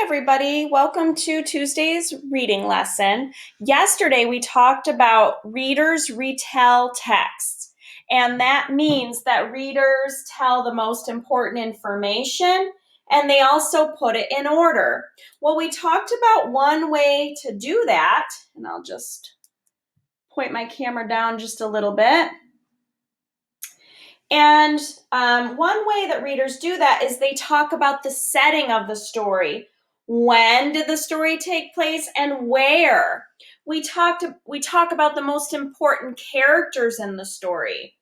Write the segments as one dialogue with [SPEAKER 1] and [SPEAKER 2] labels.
[SPEAKER 1] Hi, everybody. Welcome to Tuesday's reading lesson. Yesterday, we talked about readers retell texts, and that means that readers tell the most important information and they also put it in order. Well, we talked about one way to do that, and I'll just point my camera down just a little bit. And one way that readers do that is they talk about the setting of the story. When did the story take place and where? We talk about the most important characters in the story.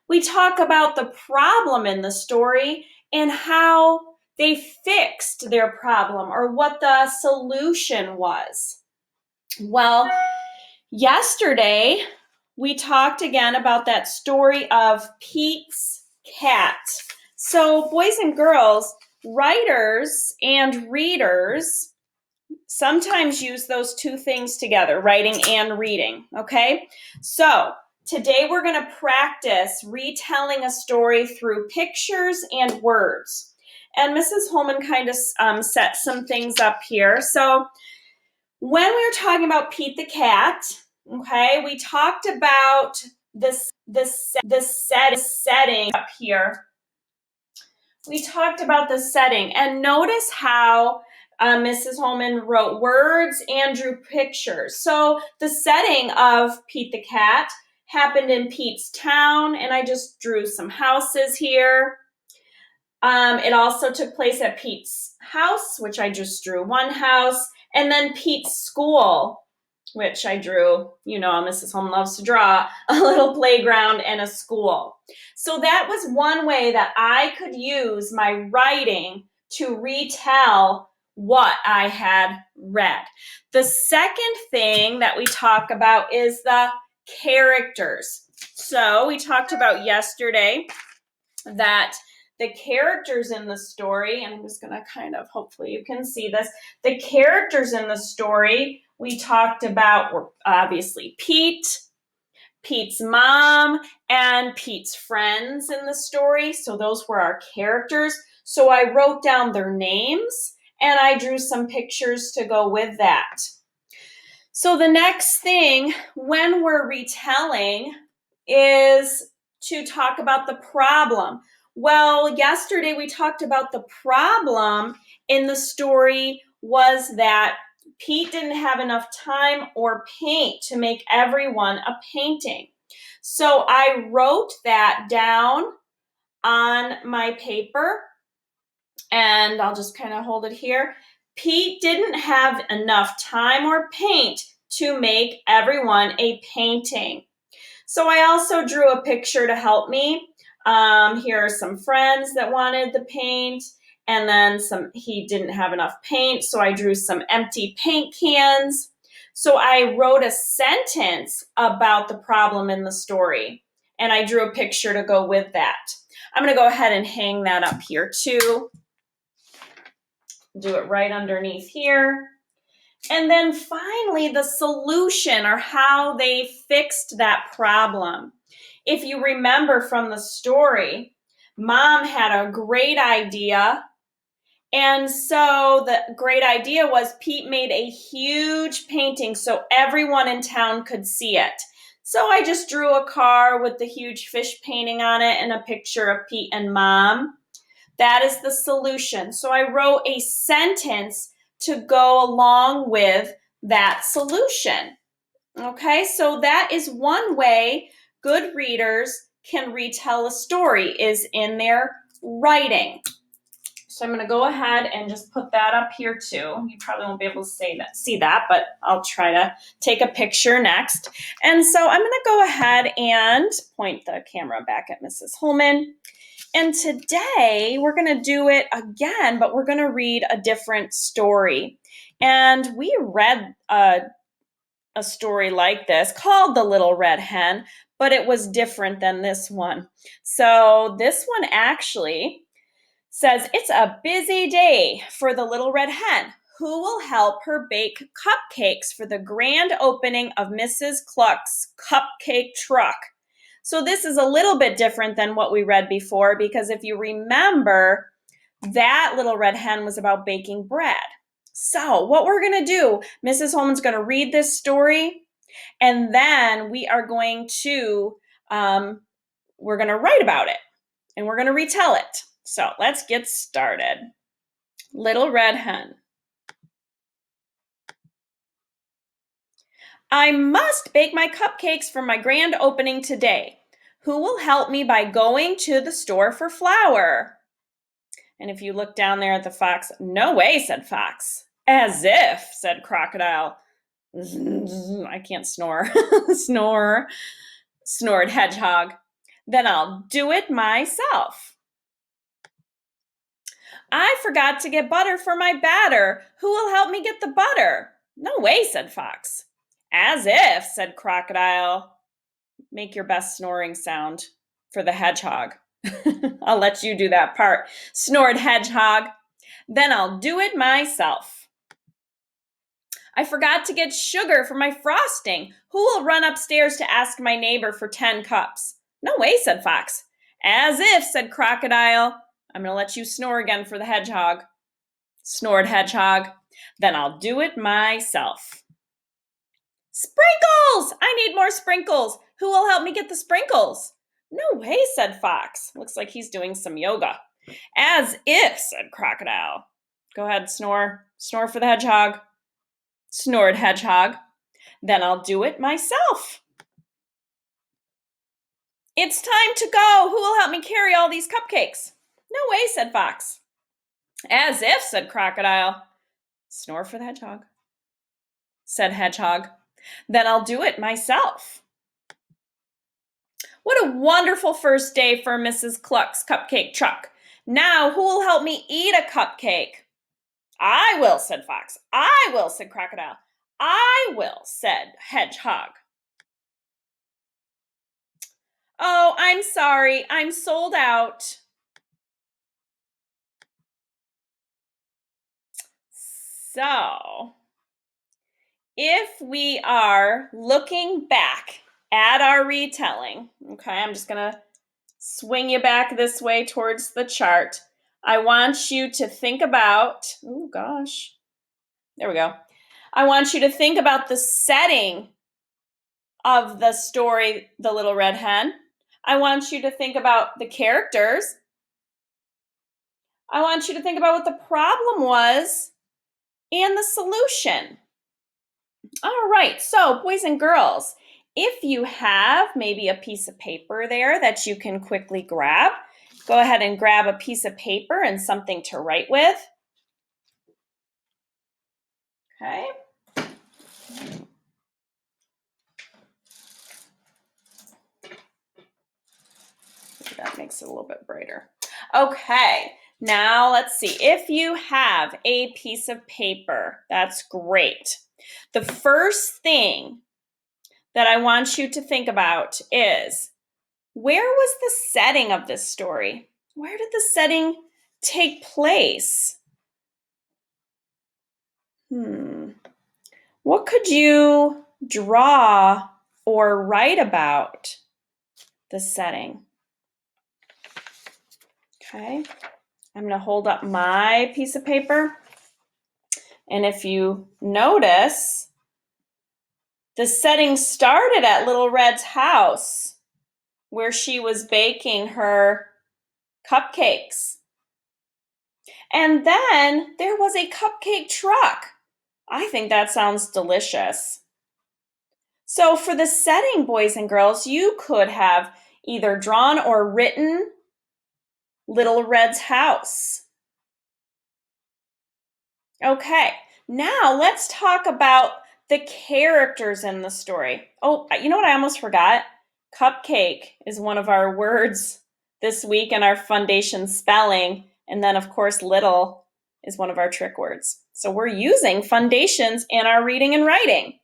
[SPEAKER 1] We talk about the problem in the story and how they fixed their problem or what the solution was. Well, yesterday we talked again about that story of Pete's cat. So, boys and girls, writers and readers sometimes use those two things together, writing and reading, okay? So, today we're going to practice retelling a story through pictures and words. And Mrs. Holman kind of set some things up here. So, when we were talking about Pete the cat, okay, we talked about this setting up here. We talked about the setting, and notice how Mrs. Holman wrote words and drew pictures. So the setting of Pete the cat happened in Pete's town, and I just drew some houses here. It also took place at Pete's house, which I just drew one house, and then Pete's school, which I drew, Mrs. Holman loves to draw, a little playground and a school. So that was one way that I could use my writing to retell what I had read. The second thing that we talk about is the characters. So we talked about yesterday that the characters in the story, and I'm just going to kind of, hopefully you can see this, the characters in the story we talked about were obviously Pete's mom, and Pete's friends in the story. So those were our characters. So I wrote down their names and I drew some pictures to go with that. So the next thing when we're retelling is to talk about the problem. Well, yesterday we talked about the problem in the story was that Pete didn't have enough time or paint to make everyone a painting. So I wrote that down on my paper, and I'll just kind of hold it here. Pete didn't have enough time or paint to make everyone a painting. So I also drew a picture to help me. Here are some friends that wanted the paint, and then he didn't have enough paint, so I drew some empty paint cans. So I wrote a sentence about the problem in the story, and I drew a picture to go with that. I'm going to go ahead and hang that up here too. Do it right underneath here. And then finally, the solution or how they fixed that problem. If you remember from the story, Mom had a great idea. And so the great idea was Pete made a huge painting so everyone in town could see it. So I just drew a car with the huge fish painting on it and a picture of Pete and Mom. That is the solution. So I wrote a sentence to go along with that solution. Okay, so that is one way good readers can retell a story is in their writing. So I'm going to go ahead and just put that up here too. You probably won't be able to see that, but I'll try to take a picture next. And so I'm going to go ahead and point the camera back at Mrs. Holman. And today we're going to do it again, but we're going to read a different story. And we read a story like this called The Little Red Hen, but it was different than this one. So this one actually says, it's a busy day for the Little Red Hen. Who will help her bake cupcakes for the grand opening of Mrs. Cluck's cupcake truck? So this is a little bit different than what we read before, because if you remember, that Little Red Hen was about baking bread. So what we're going to do, Mrs. Holman's going to read this story, and then we are going to write about it, and we're going to retell it. So let's get started. Little Red Hen. I must bake my cupcakes for my grand opening today. Who will help me by going to the store for flour? And if you look down there at the fox, no way, said Fox. As if, said Crocodile. I can't snore. Snore, snored Hedgehog. Then I'll do it myself. I forgot to get butter for my batter. Who will help me get the butter? No way, said Fox. As if, said Crocodile. Make your best snoring sound for the hedgehog. I'll let you do that part, snored Hedgehog. Then I'll do it myself. I forgot to get sugar for my frosting. Who will run upstairs to ask my neighbor for 10 cups? No way, said Fox. As if, said Crocodile. I'm going to let you snore again for the hedgehog, snored Hedgehog. Then I'll do it myself. Sprinkles! I need more sprinkles. Who will help me get the sprinkles? No way, said Fox. Looks like he's doing some yoga. As if, said Crocodile. Go ahead, snore. Snore for the hedgehog, snored Hedgehog. Then I'll do it myself. It's time to go. Who will help me carry all these cupcakes? No way, said Fox. As if, said Crocodile. Snore for the hedgehog, said Hedgehog. Then I'll do it myself. What a wonderful first day for Mrs. Cluck's cupcake truck. Now, who will help me eat a cupcake? I will, said Fox. I will, said Crocodile. I will, said Hedgehog. Oh, I'm sorry. I'm sold out. So, if we are looking back at our retelling, okay, I'm just going to swing you back this way towards the chart. I want you to think about, oh gosh, there we go. I want you to think about the setting of the story, The Little Red Hen. I want you to think about the characters. I want you to think about what the problem was and the solution. All right, so boys and girls, if you have maybe a piece of paper there that you can quickly grab, go ahead and grab a piece of paper and something to write with. Okay. That makes it a little bit brighter. Okay, now let's see. If you have a piece of paper, that's great. The first thing that I want you to think about is, where was the setting of this story? Where did the setting take place? What could you draw or write about the setting? Okay, I'm going to hold up my piece of paper. And if you notice, the setting started at Little Red's house, where she was baking her cupcakes. And then there was a cupcake truck. I think that sounds delicious. So for the setting, boys and girls, you could have either drawn or written Little Red's house. Okay, now let's talk about the characters in the story. Oh, you know what I almost forgot? Cupcake is one of our words this week in our foundation spelling. And then, of course, little is one of our trick words. So we're using foundations in our reading and writing.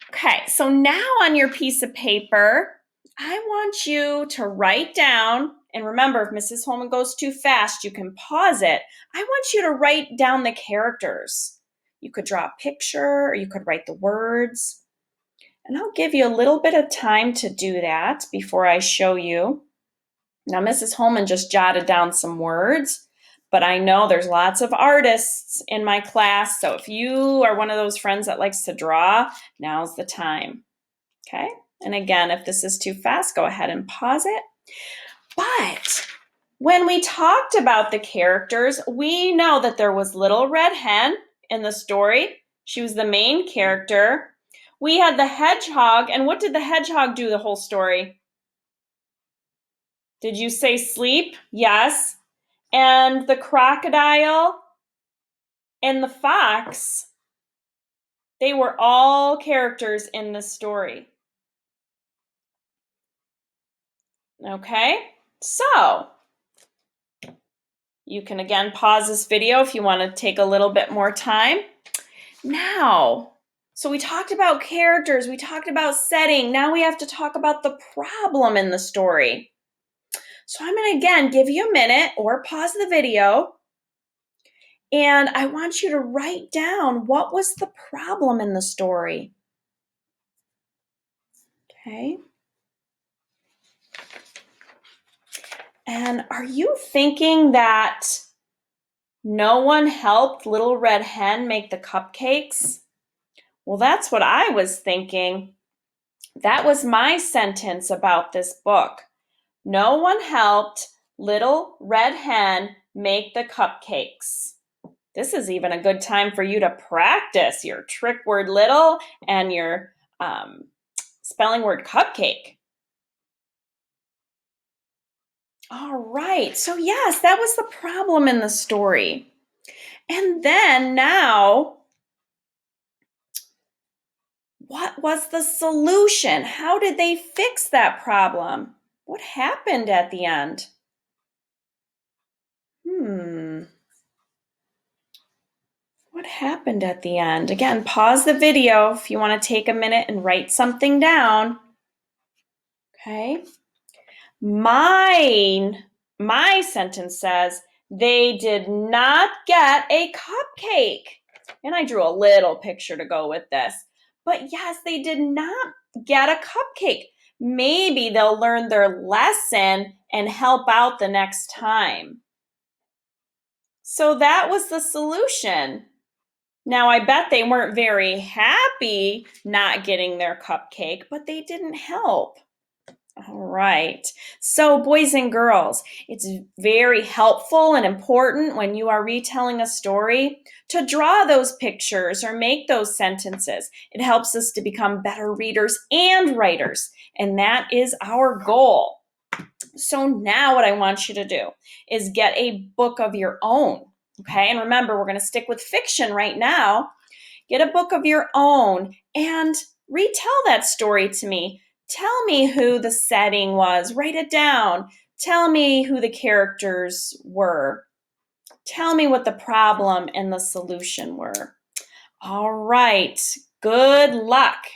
[SPEAKER 1] Okay, so now on your piece of paper, I want you to write down, and remember, if Mrs. Holman goes too fast, you can pause it. I want you to write down the characters. You could draw a picture, or you could write the words. And I'll give you a little bit of time to do that before I show you. Now, Mrs. Holman just jotted down some words, But I know there's lots of artists in my class, so if you are one of those friends that likes to draw, now's the time. Okay? And again, if this is too fast, go ahead and pause it. But when we talked about the characters, we know that there was Little Red Hen in the story. She was the main character. We had the hedgehog, and what did the hedgehog do the whole story? Did you say sleep? Yes. And the crocodile and the fox, they were all characters in the story. Okay, so you can again pause this video if you want to take a little bit more time. Now, so we talked about characters, we talked about setting. Now we have to talk about the problem in the story. So I'm going to again give you a minute or pause the video. And I want you to write down what was the problem in the story. Okay. And are you thinking that no one helped Little Red Hen make the cupcakes? Well, that's what I was thinking. That was my sentence about this book. No one helped Little Red Hen make the cupcakes. This is even a good time for you to practice your trick word little and your spelling word cupcake. All right, so yes, that was the problem in the story. And then now, what was the solution? How did they fix that problem? What happened at the end? What happened at the end? Again, pause the video if you want to take a minute and write something down. Okay. My sentence says, they did not get a cupcake. And I drew a little picture to go with this. But yes, they did not get a cupcake. Maybe they'll learn their lesson and help out the next time. So that was the solution. Now, I bet they weren't very happy not getting their cupcake, but they didn't help. All right. So, boys and girls, it's very helpful and important when you are retelling a story to draw those pictures or make those sentences. It helps us to become better readers and writers, and that is our goal. So now what I want you to do is get a book of your own, okay? And remember, we're going to stick with fiction right now. Get a book of your own and retell that story to me. Tell me who the setting was. Write it down. Tell me who the characters were. Tell me what the problem and the solution were. All right. Good luck.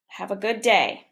[SPEAKER 1] Have a good day.